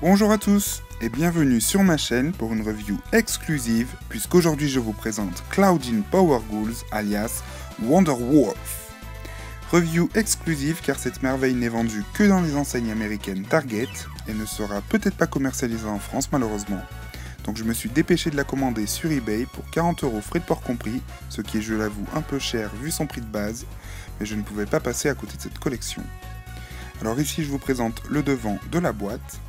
Bonjour à tous et bienvenue sur ma chaîne pour une review exclusive puisqu'aujourd'hui je vous présente Cloudin Power Ghouls alias Wonder Wolf. Review exclusive car cette merveille n'est vendue que dans les enseignes américaines Target et ne sera peut-être pas commercialisée en France malheureusement. Donc je me suis dépêché de la commander sur eBay pour 40 € frais de port compris, ce qui est je l'avoue un peu cher vu son prix de base, mais je ne pouvais pas passer à côté de cette collection. Alors ici je vous présente le devant de la boîte.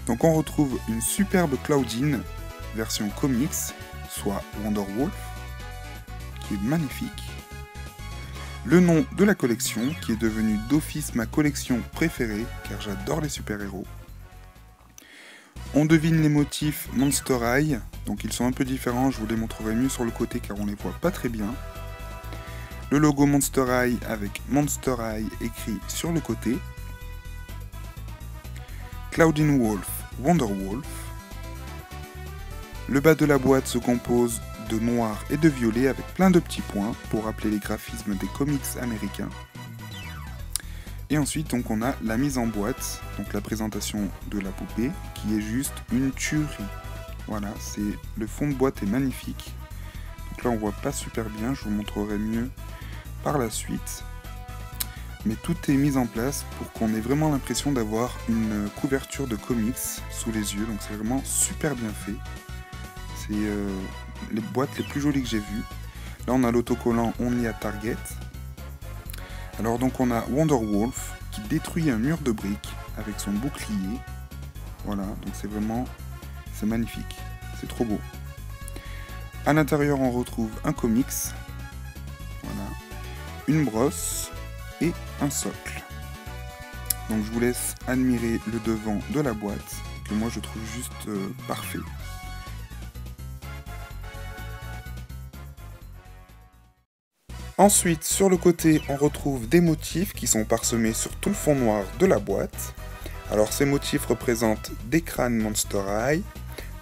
Donc on retrouve une superbe Cloudin version comics, soit Wonder Wolf, qui est magnifique. Le nom de la collection, qui est devenue d'office ma collection préférée, car j'adore les super-héros. On devine les motifs Monster High, donc ils sont un peu différents, je vous les montrerai mieux sur le côté car on les voit pas très bien. Le logo Monster High avec Monster High écrit sur le côté. Cloudin Wolf, Wonder Wolf. Le bas de la boîte se compose de noir et de violet avec plein de petits points pour rappeler les graphismes des comics américains. Et ensuite donc on a la mise en boîte, donc la présentation de la poupée qui est juste une tuerie. Voilà, le fond de boîte est magnifique. Donc là on voit pas super bien, je vous montrerai mieux par la suite. Mais tout est mis en place pour qu'on ait vraiment l'impression d'avoir une couverture de comics sous les yeux, donc c'est vraiment super bien fait. C'est les boîtes les plus jolies que j'ai vues. Là on a l'autocollant Only at Target. Alors donc on a Wonder Wolf qui détruit un mur de briques avec son bouclier. Voilà, donc c'est magnifique, c'est trop beau. À l'intérieur on retrouve un comics, voilà, une brosse et un socle. Donc je vous laisse admirer le devant de la boîte que moi je trouve juste parfait. Ensuite, sur le côté, on retrouve des motifs qui sont parsemés sur tout le fond noir de la boîte. Alors ces motifs représentent des crânes Monster High,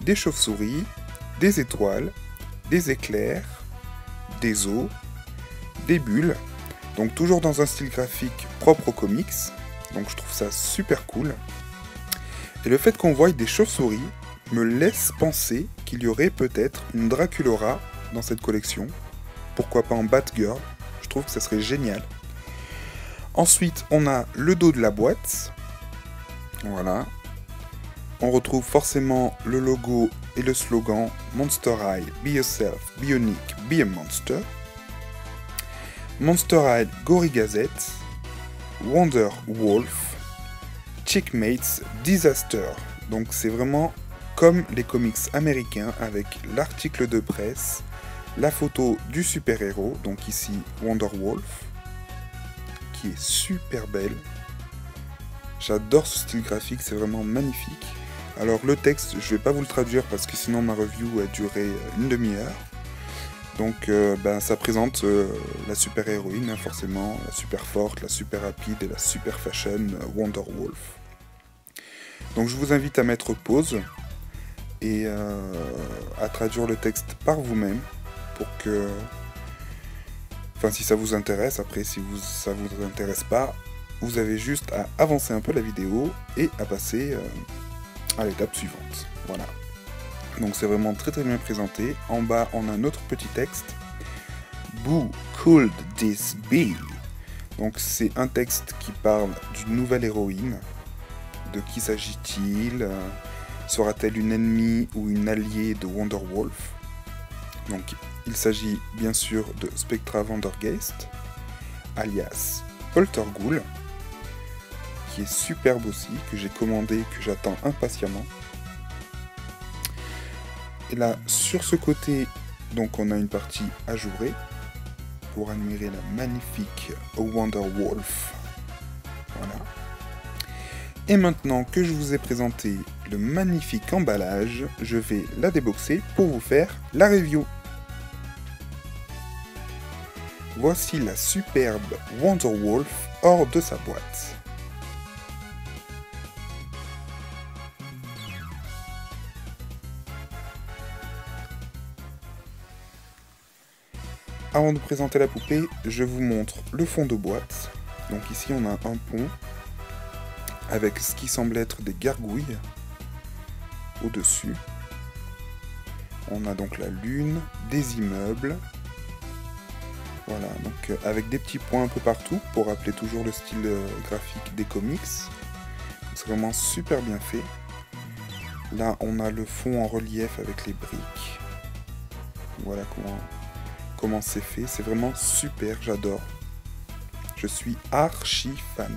des chauves-souris, des étoiles, des éclairs, des os, des bulles. Donc toujours dans un style graphique propre aux comics. Donc je trouve ça super cool. Et le fait qu'on voie des chauves-souris me laisse penser qu'il y aurait peut-être une Draculaura dans cette collection. Pourquoi pas en Batgirl, je trouve que ça serait génial. Ensuite, on a le dos de la boîte. Voilà. On retrouve forcément le logo et le slogan Monster High, Be Yourself, Be Unique, Be a Monster. Monster High Gory Gazette, Wonder Wolf, Chickmates Disaster. Donc c'est vraiment comme les comics américains avec l'article de presse, la photo du super-héros, donc ici Wonder Wolf, qui est super belle. J'adore ce style graphique, c'est vraiment magnifique. Alors le texte, je vais pas vous le traduire parce que sinon ma review a duré une demi-heure. Donc ça présente la super héroïne, forcément, la super forte, la super rapide et la super fashion Wonder Wolf. Donc je vous invite à mettre pause et à traduire le texte par vous-même pour que, enfin si ça vous intéresse, après si ça vous intéresse pas, vous avez juste à avancer un peu la vidéo et à passer à l'étape suivante. Voilà. Donc c'est vraiment très très bien présenté. En bas, on a un autre petit texte. Who could this be? Donc c'est un texte qui parle d'une nouvelle héroïne. De qui s'agit-il? Sera-t-elle une ennemie ou une alliée de Wonder Wolf? Donc il s'agit bien sûr de Spectra Vandergeist, alias Polterghoul, qui est superbe aussi, que j'ai commandé, que j'attends impatiemment. Et là, sur ce côté, donc on a une partie ajourée pour admirer la magnifique Wonder Wolf. Voilà. Et maintenant que je vous ai présenté le magnifique emballage, je vais la déboxer pour vous faire la review. Voici la superbe Wonder Wolf hors de sa boîte. Avant de présenter la poupée, je vous montre le fond de boîte. Donc ici on a un pont avec ce qui semble être des gargouilles au-dessus. On a donc la lune, des immeubles. Voilà, donc avec des petits points un peu partout pour rappeler toujours le style graphique des comics. C'est vraiment super bien fait. Là, on a le fond en relief avec les briques. Voilà comment c'est fait. C'est vraiment super, j'adore. Je suis archi fan.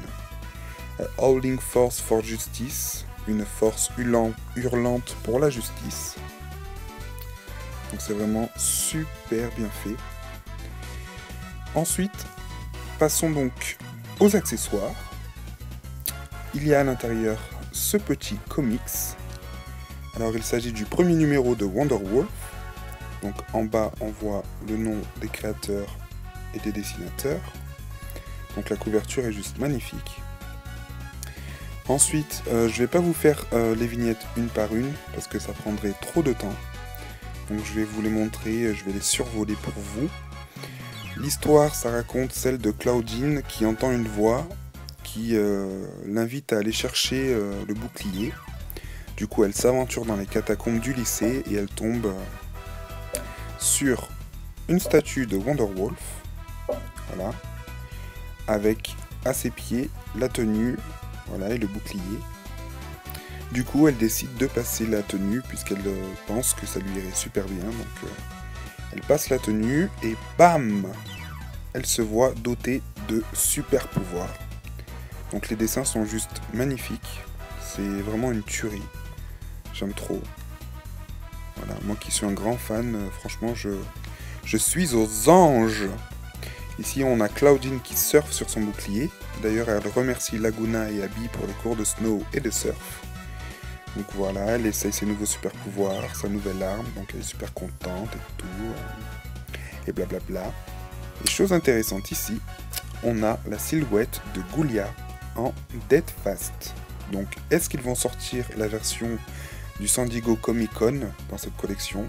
Howling Force for Justice, une force hurlante pour la justice. Donc c'est vraiment super bien fait. Ensuite, passons donc aux accessoires. Il y a à l'intérieur ce petit comics. Alors il s'agit du premier numéro de Wonder Wolf. Donc en bas on voit le nom des créateurs et des dessinateurs. Donc la couverture est juste magnifique. Ensuite, je vais pas vous faire les vignettes une par une parce que ça prendrait trop de temps. Donc je vais vous les montrer, je vais les survoler pour vous. L'histoire, ça raconte celle de Claudine qui entend une voix qui l'invite à aller chercher le bouclier. Du coup, elle s'aventure dans les catacombes du lycée et elle tombe sur une statue de Wonder Wolf. Voilà. Avec à ses pieds la tenue, voilà, et le bouclier. Du coup, elle décide de passer la tenue puisqu'elle pense que ça lui irait super bien. Donc, elle passe la tenue et bam! Elle se voit dotée de super pouvoirs. Donc les dessins sont juste magnifiques. C'est vraiment une tuerie. J'aime trop. Voilà, moi qui suis un grand fan, franchement, je suis aux anges. Ici, on a Claudine qui surfe sur son bouclier. D'ailleurs, elle remercie Laguna et Abby pour les cours de snow et de surf. Donc voilà, elle essaye ses nouveaux super pouvoirs, sa nouvelle arme, donc elle est super contente et tout. Et blablabla. Et chose intéressante ici, on a la silhouette de Ghoulia en Dead Fast. Donc, est-ce qu'ils vont sortir la version du San Diego Comic Con dans cette collection?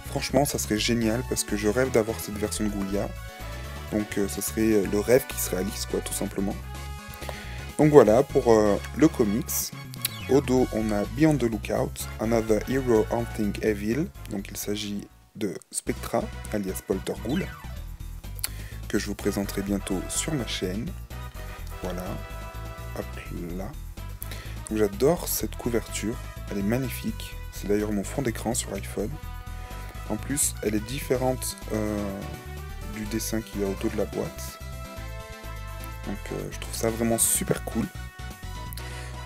Franchement, ça serait génial parce que je rêve d'avoir cette version de Ghoulia. Donc, ce serait le rêve qui se réalise, quoi, tout simplement. Donc voilà pour le comics. Au dos, on a Beyond the Lookout, Another Hero Hunting Evil. Donc, il s'agit de Spectra, alias Polterghoul, que je vous présenterai bientôt sur ma chaîne. Voilà. Hop là. Donc j'adore cette couverture, elle est magnifique. C'est d'ailleurs mon fond d'écran sur iPhone. En plus, elle est différente du dessin qu'il y a au dos de la boîte. Donc je trouve ça vraiment super cool.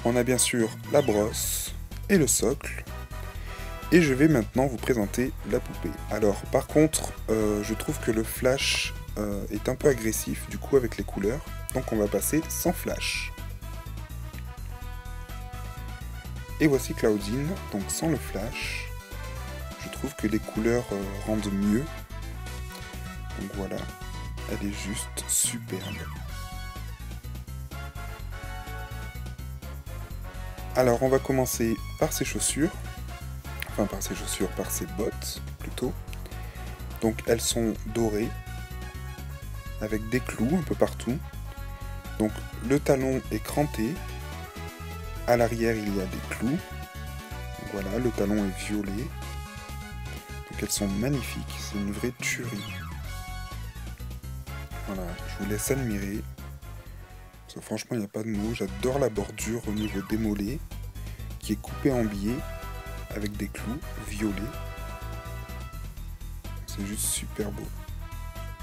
On a bien sûr la brosse et le socle. Et je vais maintenant vous présenter la poupée. Alors par contre, je trouve que le flash est un peu agressif du coup avec les couleurs. Donc on va passer sans flash. Et voici Claudine, donc sans le flash. Je trouve que les couleurs rendent mieux. Donc voilà, elle est juste superbe. Alors on va commencer par ses chaussures. Enfin par ses chaussures, par ses bottes plutôt. Donc elles sont dorées. Avec des clous un peu partout. Donc le talon est cranté. À l'arrière, il y a des clous. Donc voilà, le talon est violet. Donc elles sont magnifiques. C'est une vraie tuerie. Voilà, je vous laisse admirer. Parce que franchement, il n'y a pas de mots. J'adore la bordure au niveau des mollets, qui est coupée en biais, avec des clous violets. C'est juste super beau.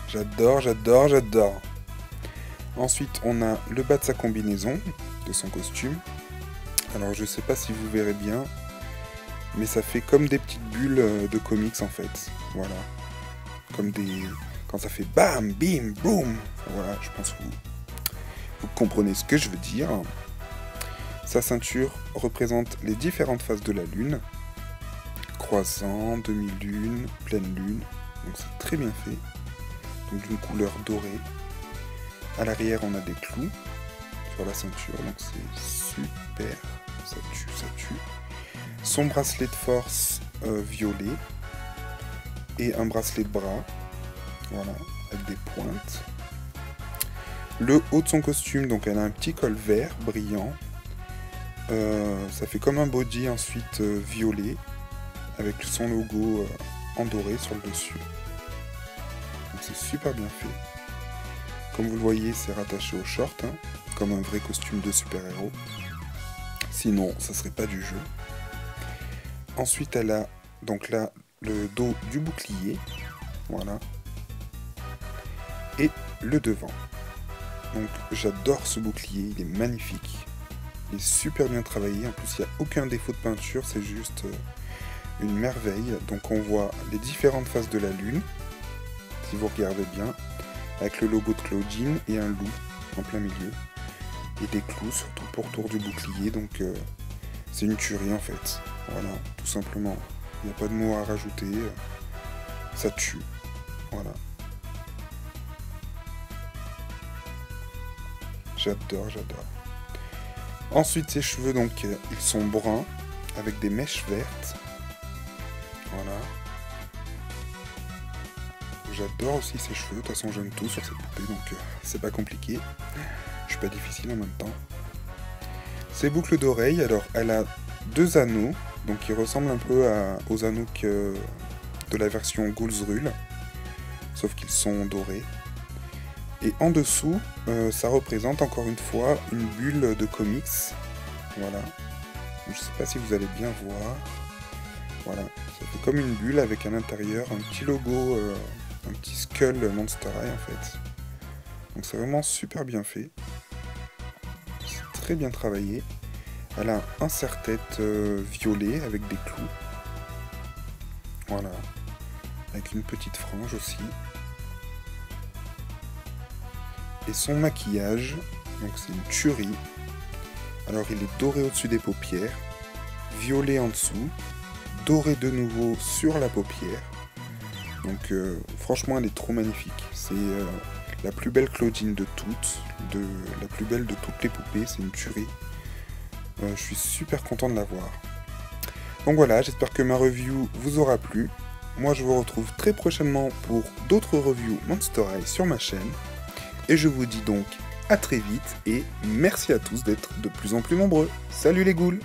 J'adore, j'adore, j'adore. Ensuite, on a le bas de sa combinaison, de son costume. Alors je sais pas si vous verrez bien, mais ça fait comme des petites bulles de comics en fait. Voilà. Comme des... Quand ça fait bam, bim, boum. Voilà, je pense que vous comprenez ce que je veux dire. Sa ceinture représente les différentes phases de la lune. Croissant, demi-lune, pleine lune. Donc c'est très bien fait. Donc d'une couleur dorée. À l'arrière on a des clous sur la ceinture, donc c'est super. Ça tue, ça tue. Son bracelet de force violet. Et un bracelet de bras. Voilà, avec des pointes. Le haut de son costume, donc elle a un petit col vert, brillant. ça fait comme un body ensuite violet, avec son logo en doré sur le dessus. Donc c'est super bien fait. Comme vous le voyez, c'est rattaché au short, hein, comme un vrai costume de super-héros. Sinon, ça serait pas du jeu. Ensuite, elle a donc là le dos du bouclier, voilà, et le devant. Donc j'adore ce bouclier, il est magnifique, il est super bien travaillé. En plus, il n'y a aucun défaut de peinture, c'est juste une merveille. Donc on voit les différentes faces de la lune, si vous regardez bien, avec le logo de Claudine et un loup en plein milieu, et des clous surtout pourtour du bouclier. Donc c'est une tuerie en fait, voilà, tout simplement. Il n'y a pas de mots à rajouter, ça tue, voilà. J'adore, j'adore. Ensuite, ses cheveux, donc, ils sont bruns, avec des mèches vertes. Voilà. J'adore aussi ses cheveux, de toute façon j'aime tout sur cette poupée, donc c'est pas compliqué. Je suis pas difficile en même temps. Ses boucles d'oreilles, alors elle a 2 anneaux, donc qui ressemblent un peu aux anneaux de la version Ghouls-Rule, sauf qu'ils sont dorés. Et en dessous, ça représente encore une fois une bulle de comics. Voilà. Je sais pas si vous allez bien voir. Voilà. Ça fait comme une bulle avec à l'intérieur un petit logo, un petit skull Monster High en fait. Donc c'est vraiment super bien fait. C'est très bien travaillé. Elle a un serre-tête violet avec des clous. Voilà. Avec une petite frange aussi. Et son maquillage, donc c'est une tuerie. Alors il est doré au-dessus des paupières, violet en dessous, doré de nouveau sur la paupière. Donc franchement elle est trop magnifique. C'est la plus belle Claudine de toutes, la plus belle de toutes les poupées, c'est une tuerie. Je suis super content de la voir. Donc voilà, j'espère que ma review vous aura plu. Moi je vous retrouve très prochainement pour d'autres reviews Monster High sur ma chaîne. Et je vous dis donc à très vite et merci à tous d'être de plus en plus nombreux. Salut les ghouls!